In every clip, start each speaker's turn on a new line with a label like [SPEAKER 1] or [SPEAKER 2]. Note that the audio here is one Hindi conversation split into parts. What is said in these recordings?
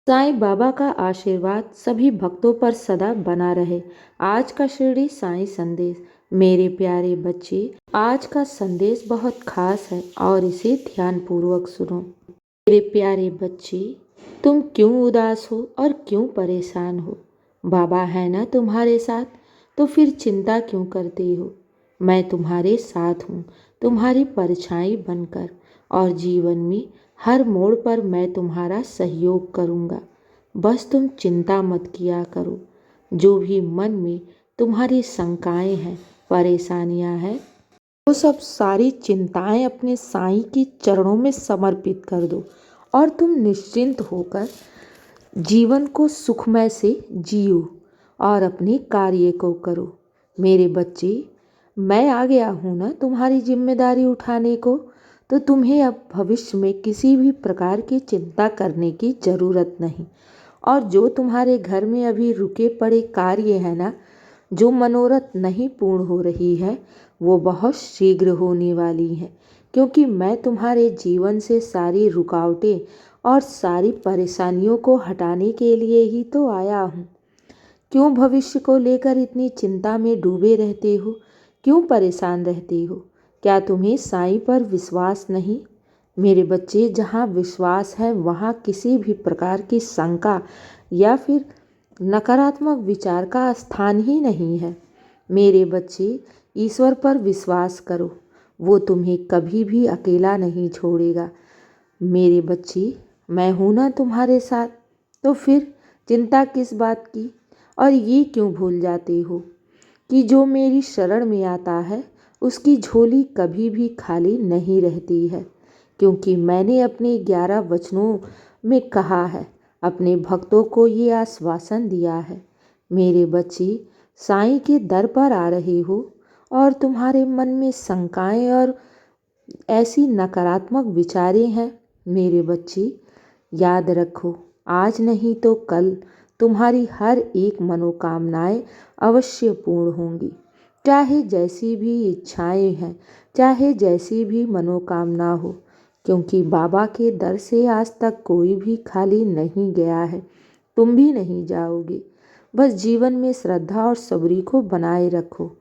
[SPEAKER 1] साईं बाबा का आशीर्वाद सभी भक्तों पर सदा बना रहे। आज का शिरडी साईं संदेश। मेरे प्यारे बच्चे, आज का संदेश बहुत खास है और इसे ध्यान पूर्वक सुनो। मेरे प्यारे बच्चे, तुम क्यों उदास हो और क्यों परेशान हो? बाबा है ना तुम्हारे साथ, तो फिर चिंता क्यों करते हो? मैं तुम्हारे साथ हूँ, तुम्हारी परछाई बनकर, और जीवन में हर मोड़ पर मैं तुम्हारा सहयोग करूँगा। बस तुम चिंता मत किया करो। जो भी मन में तुम्हारी शंकाएं हैं, परेशानियां हैं, वो सब सारी चिंताएं अपने साईं के चरणों में समर्पित कर दो और तुम निश्चिंत होकर जीवन को सुखमय से जियो और अपने कार्य को करो। मेरे बच्चे, मैं आ गया हूँ ना तुम्हारी जिम्मेदारी उठाने को, तो तुम्हें अब भविष्य में किसी भी प्रकार की चिंता करने की ज़रूरत नहीं। और जो तुम्हारे घर में अभी रुके पड़े कार्य है ना, जो मनोरथ नहीं पूर्ण हो रही है, वो बहुत शीघ्र होने वाली है, क्योंकि मैं तुम्हारे जीवन से सारी रुकावटें और सारी परेशानियों को हटाने के लिए ही तो आया हूँ। क्यों भविष्य को लेकर इतनी चिंता में डूबे रहते हो? क्यों परेशान रहते हो? क्या तुम्हें साईं पर विश्वास नहीं? मेरे बच्चे, जहाँ विश्वास है वहाँ किसी भी प्रकार की शंका या फिर नकारात्मक विचार का स्थान ही नहीं है। मेरे बच्चे, ईश्वर पर विश्वास करो, वो तुम्हें कभी भी अकेला नहीं छोड़ेगा। मेरे बच्चे, मैं हूँ ना तुम्हारे साथ, तो फिर चिंता किस बात की? और ये क्यों भूल जाते हो कि जो मेरी शरण में आता है उसकी झोली कभी भी खाली नहीं रहती है, क्योंकि मैंने अपने 11 वचनों में कहा है, अपने भक्तों को ये आश्वासन दिया है। मेरे बच्चे, साईं के दर पर आ रहे हो और तुम्हारे मन में शंकाएं और ऐसी नकारात्मक विचारें हैं। मेरे बच्चे, याद रखो, आज नहीं तो कल तुम्हारी हर एक मनोकामनाएं अवश्य पूर्ण होंगी। चाहे जैसी भी इच्छाएं हैं, चाहे जैसी भी मनोकामना हो, क्योंकि बाबा के दर से आज तक कोई भी खाली नहीं गया है। तुम भी नहीं जाओगे। बस जीवन में श्रद्धा और सबरी को बनाए रखो।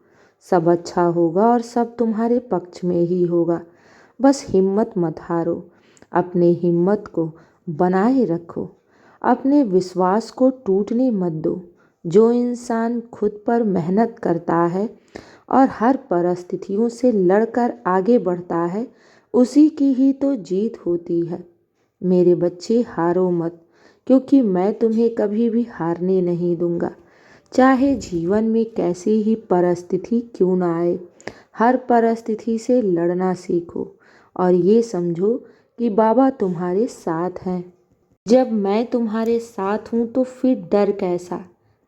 [SPEAKER 1] सब अच्छा होगा और सब तुम्हारे पक्ष में ही होगा। बस हिम्मत मत हारो, अपने हिम्मत को बनाए रखो, अपने विश्वास को टूटने मत दो। जो इंसान खुद पर मेहनत करता है और हर परिस्थितियों से लड़कर आगे बढ़ता है, उसी की ही तो जीत होती है। मेरे बच्चे, हारो मत, क्योंकि मैं तुम्हें कभी भी हारने नहीं दूंगा। चाहे जीवन में कैसी ही परिस्थिति क्यों ना आए, हर परिस्थिति से लड़ना सीखो और ये समझो कि बाबा तुम्हारे साथ हैं। जब मैं तुम्हारे साथ हूँ तो फिर डर कैसा?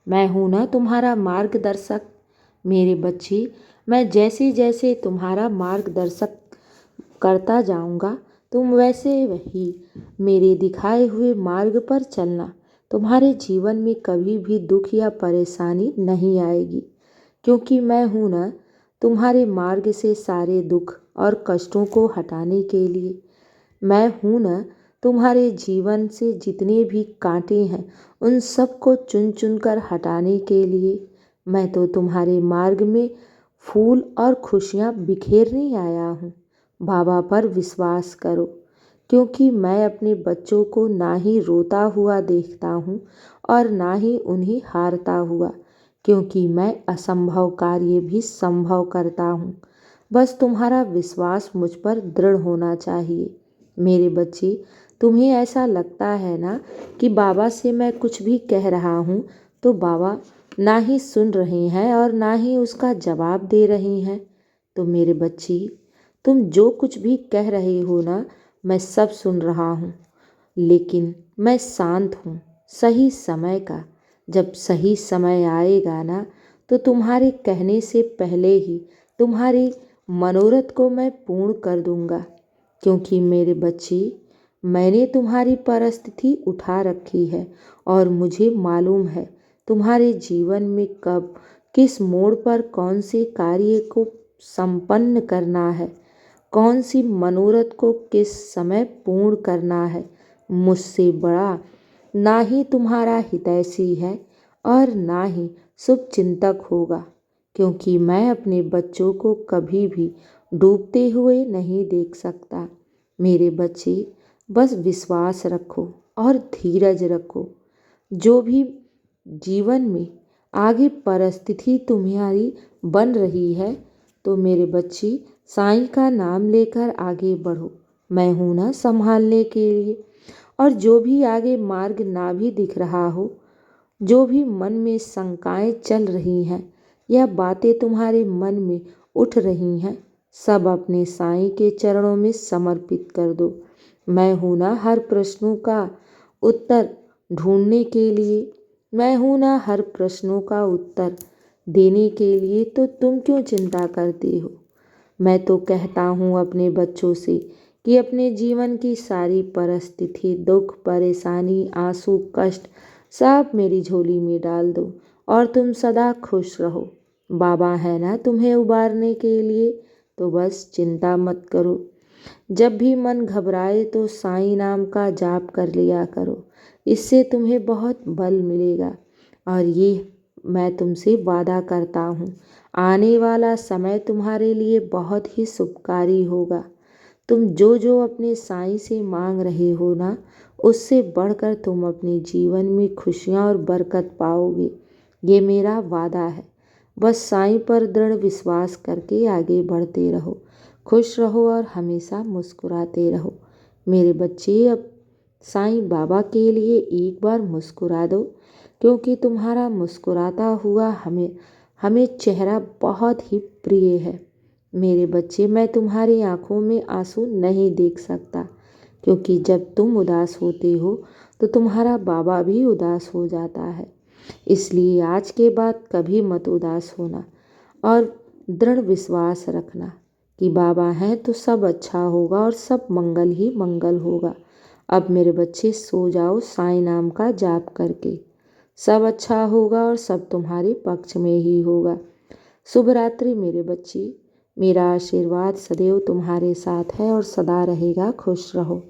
[SPEAKER 1] मैं हूँ ना तुम्हारा मार्गदर्शक। मेरे बच्चे, मैं जैसे जैसे तुम्हारा मार्गदर्शक करता जाऊँगा, तुम वैसे ही मेरे दिखाए हुए मार्ग पर चलना। तुम्हारे जीवन में कभी भी दुख या परेशानी नहीं आएगी, क्योंकि मैं हूँ ना तुम्हारे मार्ग से सारे दुख और कष्टों को हटाने के लिए। मैं हूँ ना तुम्हारे जीवन से जितने भी कांटे हैं उन सब को चुन चुन कर हटाने के लिए। मैं तो तुम्हारे मार्ग में फूल और खुशियाँ बिखेरने आया हूँ। बाबा पर विश्वास करो, क्योंकि मैं अपने बच्चों को ना ही रोता हुआ देखता हूँ और ना ही उन्हें हारता हुआ, क्योंकि मैं असंभव कार्य भी संभव करता हूँ। बस तुम्हारा विश्वास मुझ पर दृढ़ होना चाहिए। मेरे बच्चे, तुम्हें ऐसा लगता है ना कि बाबा से मैं कुछ भी कह रहा हूँ तो बाबा ना ही सुन रहे हैं और ना ही उसका जवाब दे रहे हैं। तो मेरे बच्चे, तुम जो कुछ भी कह रहे हो ना, मैं सब सुन रहा हूँ, लेकिन मैं शांत हूँ सही समय का। जब सही समय आएगा ना, तो तुम्हारे कहने से पहले ही तुम्हारी मनोरथ को मैं पूर्ण कर दूंगा, क्योंकि मेरे बच्चे, मैंने तुम्हारी परिस्थिति उठा रखी है और मुझे मालूम है तुम्हारे जीवन में कब किस मोड़ पर कौन से कार्य को संपन्न करना है, कौन सी मनोरथ को किस समय पूर्ण करना है। मुझसे बड़ा ना ही तुम्हारा हितैषी है और ना ही शुभ चिंतक होगा, क्योंकि मैं अपने बच्चों को कभी भी डूबते हुए नहीं देख सकता। मेरे बच्चे, बस विश्वास रखो और धीरज रखो। जो भी जीवन में आगे परिस्थिति तुम्हारी बन रही है, तो मेरे बच्चे साईं का नाम लेकर आगे बढ़ो। मैं हूं ना संभालने के लिए। और जो भी आगे मार्ग ना भी दिख रहा हो, जो भी मन में शंकाएं चल रही हैं या बातें तुम्हारे मन में उठ रही हैं, सब अपने साईं के चरणों में समर्पित कर दो। मैं हूं ना हर प्रश्नों का उत्तर ढूंढने के लिए। मैं हूं ना हर प्रश्नों का उत्तर देने के लिए, तो तुम क्यों चिंता करते हो। मैं तो कहता हूँ अपने बच्चों से कि अपने जीवन की सारी परिस्थिति, दुख, परेशानी, आंसू, कष्ट सब मेरी झोली में डाल दो और तुम सदा खुश रहो। बाबा है ना तुम्हें उबारने के लिए, तो बस चिंता मत करो। जब भी मन घबराए तो साईं नाम का जाप कर लिया करो। इससे तुम्हें बहुत बल मिलेगा। और ये मैं तुमसे वादा करता हूँ, आने वाला समय तुम्हारे लिए बहुत ही शुभकारी होगा। तुम जो जो अपने साईं से मांग रहे हो ना, उससे बढ़कर तुम अपने जीवन में खुशियाँ और बरकत पाओगे। ये मेरा वादा है। बस साईं पर दृढ़ विश्वास करके आगे बढ़ते रहो, खुश रहो और हमेशा मुस्कुराते रहो। मेरे बच्चे, अब साईं बाबा के लिए एक बार मुस्कुरा दो, क्योंकि तुम्हारा मुस्कुराता हुआ हमें चेहरा बहुत ही प्रिय है। मेरे बच्चे, मैं तुम्हारी आंखों में आंसू नहीं देख सकता, क्योंकि जब तुम उदास होते हो तो तुम्हारा बाबा भी उदास हो जाता है। इसलिए आज के बाद कभी मत उदास होना और दृढ़ विश्वास रखना कि बाबा हैं तो सब अच्छा होगा और सब मंगल ही मंगल होगा। अब मेरे बच्चे सो जाओ साईं नाम का जाप करके। सब अच्छा होगा और सब तुम्हारे पक्ष में ही होगा। शुभ रात्रि मेरे बच्चे। मेरा आशीर्वाद सदैव तुम्हारे साथ है और सदा रहेगा। खुश रहो।